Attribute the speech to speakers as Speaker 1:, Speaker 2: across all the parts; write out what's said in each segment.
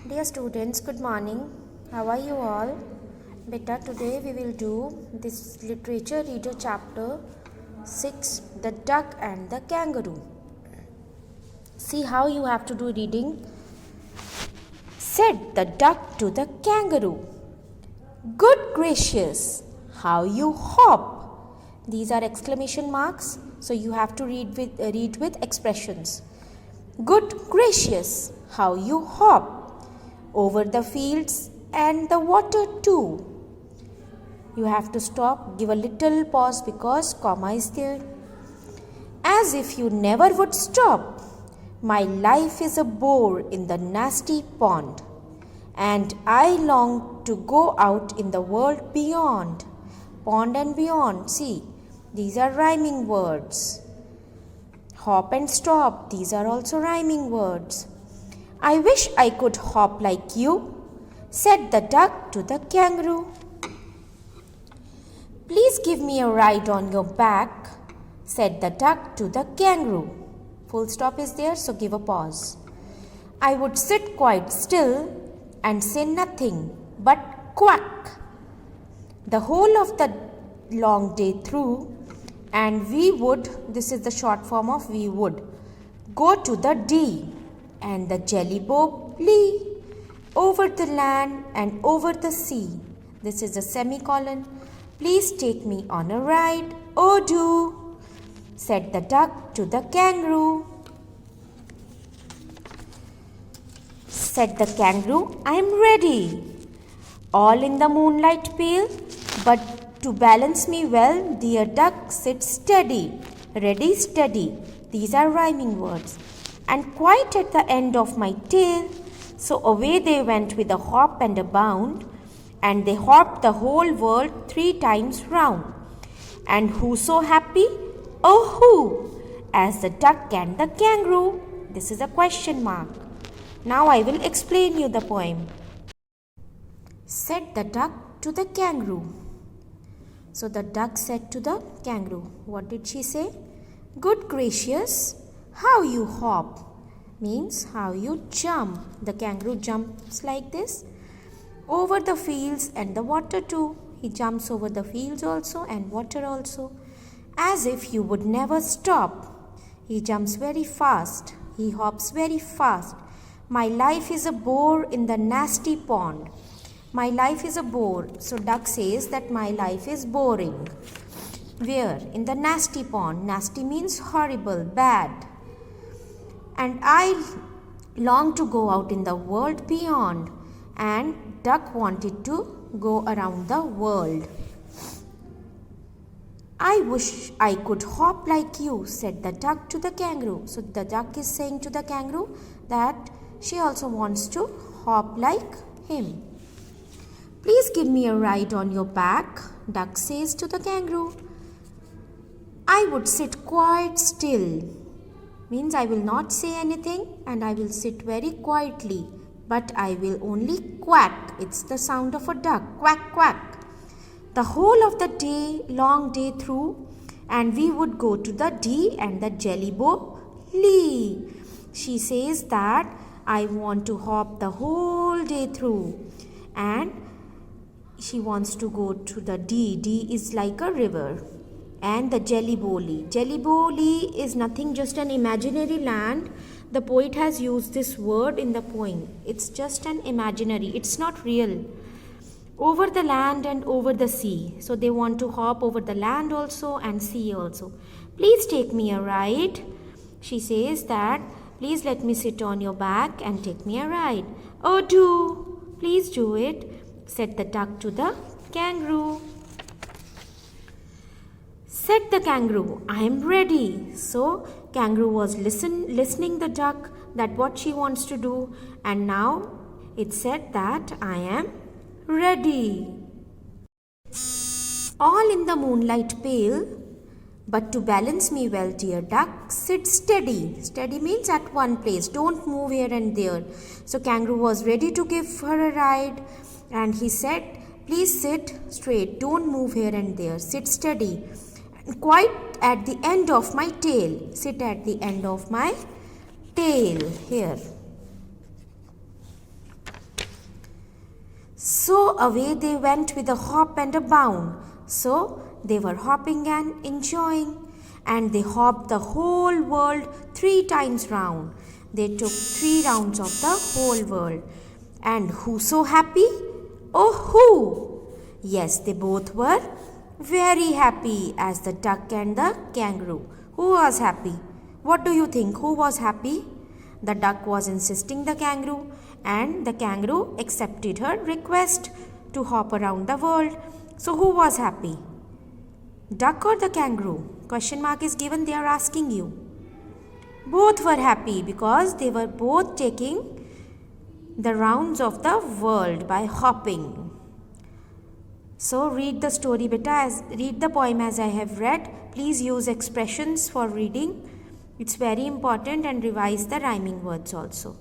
Speaker 1: Dear students, good morning. How are you all? Beta, today we will do this literature reader chapter 6, The Duck and the Kangaroo. See how you have to do reading. Said the duck to the kangaroo, "Good gracious, how you hop!" These are exclamation marks, so you have to read with expressions. Good gracious, how you hop! Over the fields and the water too. You have to stop, give a little pause because comma is there. As if you never would stop. My life is a bore in the nasty pond, and I long to go out in the world beyond. Pond and beyond, see, these are rhyming words. Hop and stop, these are also rhyming words. I wish I could hop like you, said the duck to the kangaroo. Please give me a ride on your back, said the duck to the kangaroo. Full stop is there, so give a pause. I would sit quite still and say nothing but quack the whole of the long day through, and we would, this is the short form of we would, go to the D and the jelly bob lee, over the land and over the sea. This is a semicolon. Please take me on a ride, oh do, said the duck to the kangaroo. Said the kangaroo, I am ready. All in the moonlight pale, but to balance me well, dear duck, sit steady. Ready, steady. These are rhyming words. And quite at the end of my tail, so away they went with a hop and a bound, and they hopped the whole world 3 times round. And who so happy? Oh, who? As the duck and the kangaroo. This is a question mark. Now I will explain you the poem. Said the duck to the kangaroo. So the duck said to the kangaroo, what did she say? Good gracious, how you hop, means how you jump. The kangaroo jumps like this. Over the fields and the water too. He jumps over the fields also and water also. As if you would never stop. He jumps very fast. He hops very fast. My life is a bore in the nasty pond. My life is a bore. So duck says that my life is boring. Where? In the nasty pond. Nasty means horrible, bad. And I long to go out in the world beyond. And duck wanted to go around the world. I wish I could hop like you, said the duck to the kangaroo. So the duck is saying to the kangaroo that she also wants to hop like him. Please give me a ride on your back, duck says to the kangaroo. I would sit quite still, means I will not say anything and I will sit very quietly, but I will only quack. It's the sound of a duck, quack, quack. The whole of the day, long day through, and we would go to the D and the jelly bob lee. She says that I want to hop the whole day through, and she wants to go to the D. D is like a river. And the jelly bob lee. Jelly bob lee is nothing, just an imaginary land. The poet has used this word in the poem. It's just an imaginary. It's not real. Over the land and over the sea. So they want to hop over the land also and sea also. Please take me a ride. She says that, please let me sit on your back and take me a ride. Oh, do. Please do it, said the duck to the kangaroo. Said the kangaroo, I am ready. So kangaroo was listening the duck that what she wants to do, and now it said that I am ready. All in the moonlight pale, but to balance me well, dear duck, sit steady. Steady means at one place. Don't move here and there. So kangaroo was ready to give her a ride, and he said, please sit straight. Don't move here and there. Sit steady. Quite at the end of my tail. Sit at the end of my tail here. So away they went with a hop and a bound. So they were hopping and enjoying, and they hopped the whole world 3 times round. They took 3 rounds of the whole world. And who so happy? Oh, who? Yes, they both were very happy as the duck and the kangaroo. Who was happy? What do you think? Who was happy? The duck was insisting the kangaroo, and the kangaroo accepted her request to hop around the world. So who was happy? Duck or the kangaroo? Question mark is given, they are asking you. Both were happy because they were both taking the rounds of the world by hopping. So read the story beta, read the poem as I have read. Please use expressions for reading. It's very important, and revise the rhyming words also.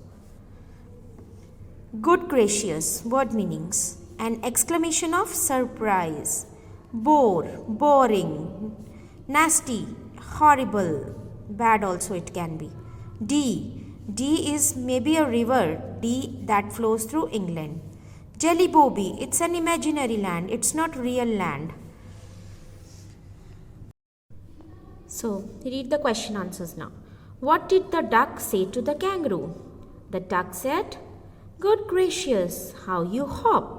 Speaker 1: Good gracious, word meanings. An exclamation of surprise. Bore, boring. Nasty, horrible. Bad also it can be. D is maybe a river, D that flows through England. Jelly Bobby, it's an imaginary land, it's not real land. So, read the question answers now. What did the duck say to the kangaroo? The duck said, "Good gracious, how you hop."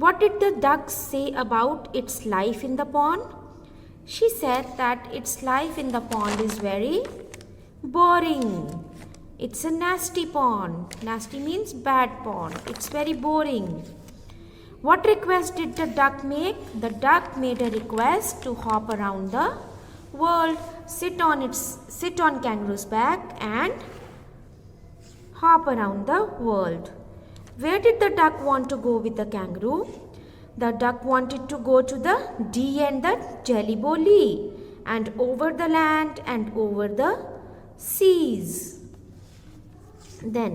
Speaker 1: What did the duck say about its life in the pond? She said that its life in the pond is very boring. It's a nasty pond. Nasty means bad pond. It's very boring. What request did the duck make? The duck made a request to hop around the world, sit on kangaroo's back and hop around the world. Where did the duck want to go with the kangaroo? The duck wanted to go to the D and the Jelly Belly, and over the land and over the seas. Then,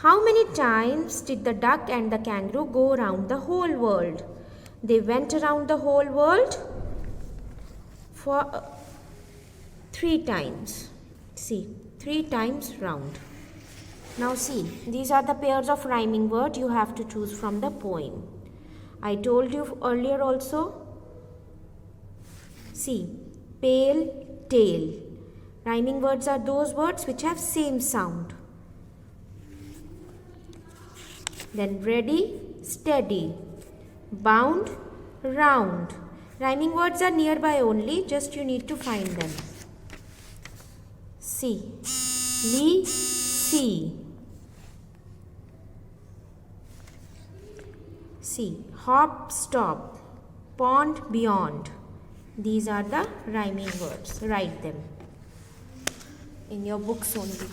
Speaker 1: how many times did the duck and the kangaroo go around the whole world? They went around the whole world for 3 times. See, 3 times round. Now see, these are the pairs of rhyming words you have to choose from the poem. I told you earlier also. See, pale, tail. Rhyming words are those words which have same sound. Then ready, steady, bound, round. Rhyming words are nearby only, just you need to find them. See, lee, see. See, hop, stop, pond, beyond. These are the rhyming words. Write them in your books only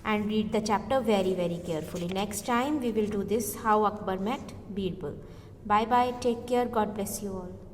Speaker 1: and read the chapter very, very carefully. Next time we will do this, How Akbar Met Birbal. Bye bye. Take care. God bless you all.